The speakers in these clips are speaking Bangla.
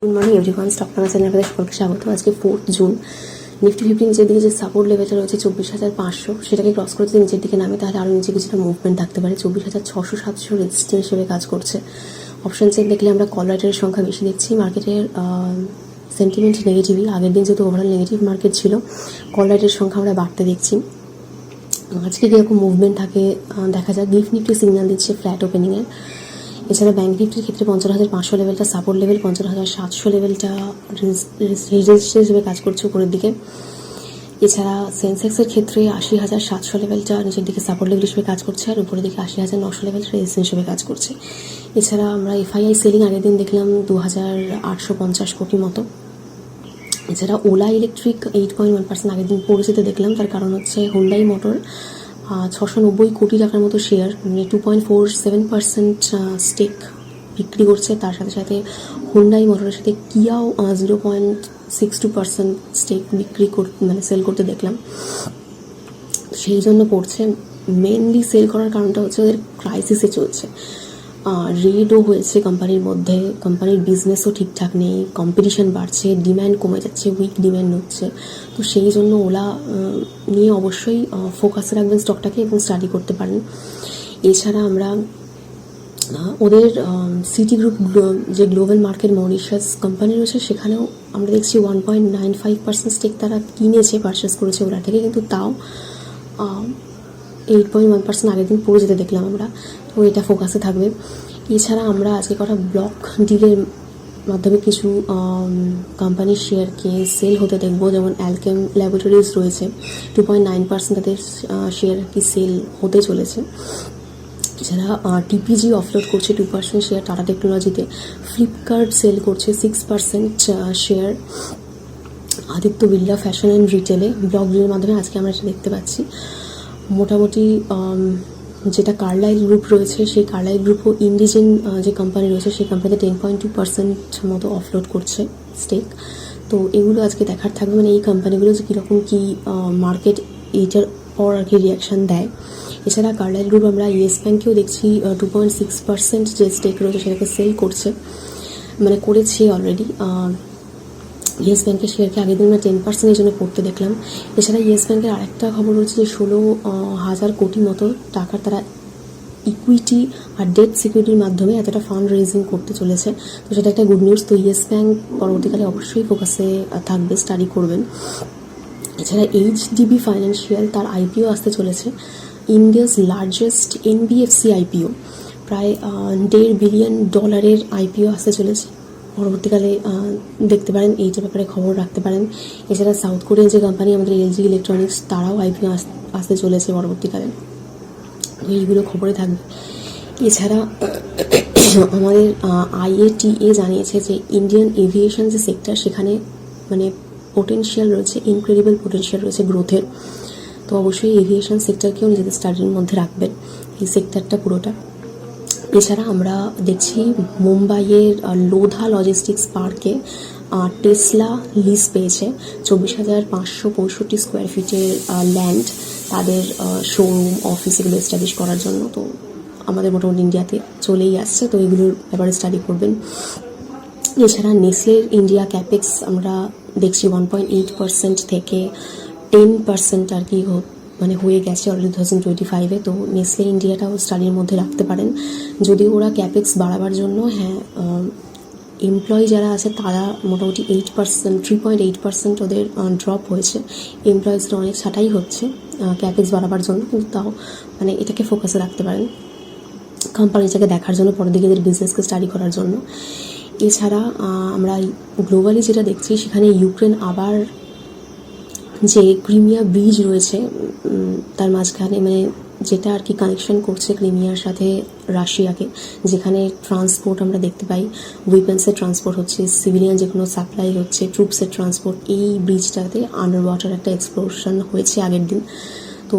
Good morning everyone, stock market চ্যানেলে আপনাদের সকলকে স্বাগত। আজকে 4 জুন নিফটি 50 নিচের দিকে যে সাপোর্ট লেভেলটা রয়েছে 24,500, সেটাকে ক্রস করে যদি নিচের দিকে নামে তাহলে আরও নিচে কিছুটা মুভমেন্ট থাকতে পারে। 24,600-700 রেজিস্ট্যান্স হিসেবে কাজ করছে। অপশন চেক দেখলে আমরা কল রাইটারের সংখ্যা বেশি দেখছি। মার্কেটের সেন্টিমেন্ট নেগেটিভই, আগের দিন যেহেতু ওভারঅল নেগেটিভ মার্কেট ছিল, কল রাইটারের সংখ্যা আমরা বাড়তে দেখছি। আজকে কীরকম মুভমেন্ট থাকে দেখা যাক। গিফট নিফটি সিগন্যাল দিচ্ছে ফ্ল্যাট ওপেনিংয়ের। এছাড়া ব্যাঙ্ক নিফটির ক্ষেত্রে 50,500 লেভেলটা সাপোর্ট লেভেল, 50,700 লেভেলটা রেজিস্ট্যান্স হিসেবে কাজ করছে উপরের দিকে। এছাড়া সেন্সেক্সের ক্ষেত্রে 80,700 লেভেলটা নিচের দিকে সাপোর্ট লেভেল হিসেবে কাজ করছে, আর উপরের দিকে 80,900 লেভেল রেজিস্ট্যান্স হিসেবে কাজ করছে। এছাড়া আমরা এফআইআই সেলিং আগের দিন দেখলাম 2,850 কোটি মতো। এছাড়া ওলা ইলেকট্রিক 8.1% আগের দিন পরিচিতি দেখলাম। তার কারণ হচ্ছে হুন্ডাই মোটর 690 কোটি টাকার মতো শেয়ার, মানে 2.47% স্টেক বিক্রি করছে। তার সাথে সাথে হুন্ডাই মোটরের সাথে কিয়াও 0.62% স্টেক বিক্রি মানে সেল করতে দেখলাম। সেই জন্য পড়ছে। মেনলি সেল করার কারণটা হচ্ছে ওদের ক্রাইসিসে চলছে, রেডও হয়েছে কোম্পানির মধ্যে, কোম্পানির বিজনেসও ঠিকঠাক নেই, কম্পিটিশন বাড়ছে, ডিম্যান্ড কমে যাচ্ছে, উইক ডিম্যান্ড হচ্ছে। তো সেই জন্য ওলা নিয়ে অবশ্যই ফোকাসে রাখবেন স্টকটাকে এবং স্টাডি করতে পারেন। এছাড়া আমরা ওদের সিটি গ্রুপ যে গ্লোবাল মার্কেট মরিশাস কোম্পানি রয়েছে সেখানেও আমরা দেখছি 1.95% স্টেক তারা কিনেছে, পারচেস করেছে ওরা থেকে, কিন্তু তাও 8.1% আগের দিন পড়ে যেতে দেখলাম আমরা। তো এটা ফোকাসে থাকবে। এছাড়া আমরা আজকে কটা ব্লক ডিলের মাধ্যমে কিছু কোম্পানির শেয়ারকে সেল হতে দেখবো। যেমন অ্যালকেম ল্যাবরেটরিজ রয়েছে, 2.9% তাদের শেয়ার কি সেল হতে চলেছে। এছাড়া টিপিজি অফলোড করছে 2% শেয়ার টাটা টেকনোলজিতে। ফ্লিপকার্ট সেল করছে 6% share Aditya Birla fashion and রিটেলে। ব্লক ডিলের মাধ্যমে আজকে আমরা এটা দেখতে পাচ্ছি। মোটামুটি যেটা কার্লাইল গ্রুপ রয়েছে, সেই কার্লাইল গ্রুপও ইন্ডিজেন যে কোম্পানি রয়েছে সেই কোম্পানিতে 10.2% মতো অফলোড করছে স্টেক। তো এগুলো আজকে দেখার থাকবে, মানে এই কোম্পানিগুলো যে কীরকম কী মার্কেট এইটার পর আর কি রিয়াকশান দেয়। এছাড়া কার্লাইল গ্রুপ আমরা ইয়েস ব্যাঙ্কেও দেখছি 2.6% যে স্টেক রয়েছে সেটাকে সেল করছে, মানে করেছে অলরেডি। ইয়েস ব্যাঙ্কের শেয়ারকে আগের দিন আমরা 10% জন্য করতে দেখলাম। এছাড়া ইয়েস ব্যাঙ্কের আরেকটা খবর হচ্ছে যে 16,000 কোটি মতো টাকার তারা ইকুইটি আর ডেট সিকিউরিটির মাধ্যমে এতটা ফান্ড রেজিং করতে চলেছে। তো সেটা একটা গুড নিউজ। তো ইয়েস ব্যাঙ্ক পরবর্তীকালে অবশ্যই ফোকাসে থাকবে, স্টাডি করবেন। এছাড়া এইচডিবি ফাইন্যান্সিয়াল তার আইপিও আসতে চলেছে, ইন্ডিয়াস লার্জেস্ট এনবিএফসি আইপিও, প্রায় $1.5 বিলিয়ন আইপিও আসতে চলেছে। পরবর্তীকালে দেখতে পারেন, এইটার ব্যাপারে খবর রাখতে পারেন। এছাড়া সাউথ কোরিয়ান যে কোম্পানি আমাদের এলজি ইলেকট্রনিক্স, তারাও আইপিও আসতে চলেছে পরবর্তীকালে। এইগুলো খবরে থাকবে। এছাড়া আমাদের আইএটিএ জানিয়েছে যে ইন্ডিয়ান এভিয়েশন যে সেক্টর, সেখানে মানে পোটেনশিয়াল রয়েছে, ইনক্রেডিবল পোটেনশিয়াল রয়েছে গ্রোথের। তো অবশ্যই এভিয়েশন সেক্টরকেও নিজেদের স্টাডির মধ্যে রাখবেন, এই সেক্টরটা পুরোটা। এছাড়া আমরা দেখছি মুম্বাইয়ের লোধা লজিস্টিক্স পার্কে টেসলা লিজ পেয়েছে 24,565 স্কোয়ার ফিটের ল্যান্ড তাদের শোরুম অফিস এগুলো এস্টাবলিশ করার জন্য। তো আমাদের মোটামুটি ইন্ডিয়াতে চলেই আসছে, তো এগুলোর ব্যাপারে স্টাডি করবেন। এছাড়া নেসলের ইন্ডিয়া ক্যাপেক্স আমরা দেখছি 1.8% থেকে 10% আর কি মানে হয়ে গেছে অলরেডি 2025-এ। তো নেসলে ইন্ডিয়াটাও স্টাডির মধ্যে রাখতে পারেন। যদি ওরা ক্যাপেক্স বাড়াবার জন্য, হ্যাঁ, এমপ্লয়ি যারা আছে তারা মোটামুটি 3.8% ওদের ড্রপ হয়েছে। এমপ্লয়িজরা অনেক ছাঁটাই হচ্ছে ক্যাপেক্স বাড়াবার জন্য, কিন্তু তাও মানে এটাকে ফোকাসে রাখতে পারেন কোম্পানিটাকে দেখার জন্য, পরের দিকে এদের বিজনেসকে স্টাডি করার জন্য। এছাড়া আমরা গ্লোবালি যেটা দেখছি, সেখানে ইউক্রেন আবার যে ক্রিমিয়া ব্রিজ রয়েছে তার মাঝখানে, মানে যেটা আর কি কানেকশন করছে ক্রিমিয়ার সাথে রাশিয়াকে, যেখানে ট্রান্সপোর্ট আমরা দেখতে পাই, উইপেন্সের ট্রান্সপোর্ট হচ্ছে, সিভিলিয়ান যে কোনো সাপ্লাই হচ্ছে, ট্রুপসের ট্রান্সপোর্ট। এই ব্রিজটাতে আন্ডার ওয়াটার একটা এক্সপ্লোশন হয়েছে আগের দিন। তো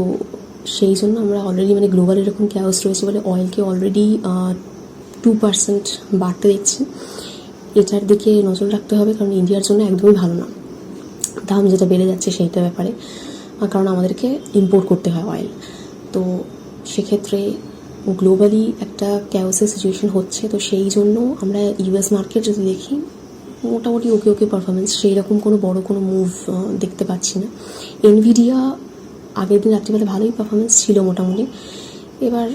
সেই জন্য আমরা অলরেডি মানে গ্লোবাল এরকম ক্যাওস রয়েছে বলে অয়েলকে অলরেডি 2% বাড়তে দেখছি। এটার দিকে নজর রাখতে হবে, কারণ ইন্ডিয়ার জন্য একদমই ভালো না দাম যেটা বেড়ে যাচ্ছে সেইটার ব্যাপারে, কারণ আমাদেরকে ইম্পোর্ট করতে হয় অয়েল। তো সেক্ষেত্রে গ্লোবালি একটা ক্যাওসের সিচুয়েশন হচ্ছে। তো সেই জন্য আমরা ইউএস মার্কেট যদি দেখি, মোটামুটি ওকে ওকে পারফরমেন্স, সেই রকম কোনো বড় কোনো মুভ দেখতে পাচ্ছি না। এনভিডিয়া আগের দিন রাত্রিবেলা ভালোই পারফরমেন্স ছিল মোটামুটি। এবার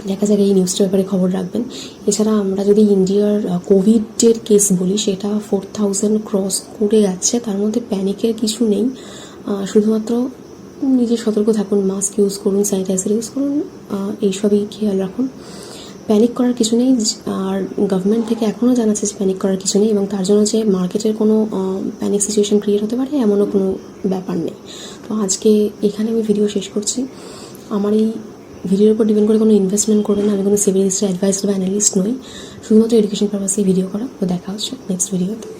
দেখা যাক, এই নিউজটার ব্যাপারে খবর রাখবেন। এছাড়া আমরা যদি ইন্ডিয়ার কোভিডের কেস বলি, সেটা 4000 ক্রস করে যাচ্ছে। তার মধ্যে প্যানিকের কিছু নেই, শুধুমাত্র নিজে সতর্ক থাকুন, মাস্ক ইউজ করুন, স্যানিটাইজার ইউজ করুন, এইসবই খেয়াল রাখুন। প্যানিক করার কিছু নেই, আর গভর্নমেন্ট থেকে এখনও জানাচ্ছে যে প্যানিক করার কিছু নেই, এবং তার জন্য যে মার্কেটের কোনো প্যানিক সিচুয়েশন ক্রিয়েট হতে পারে এমনও কোনো ব্যাপার নেই। তো আজকে এখানে আমি ভিডিও শেষ করছি। আমার এই ভিডিওর উপর ডিপেন্ড করে কোনো ইনভেস্টমেন্ট করবেন না, আমি কোনো সিভিল অ্যাডভাইস বা অ্যানালিস্ট নই, শুধুমাত্র এডুকেশন পারপাসেই ভিডিও করা। তো দেখা হচ্ছে নেক্সট ভিডিওতে।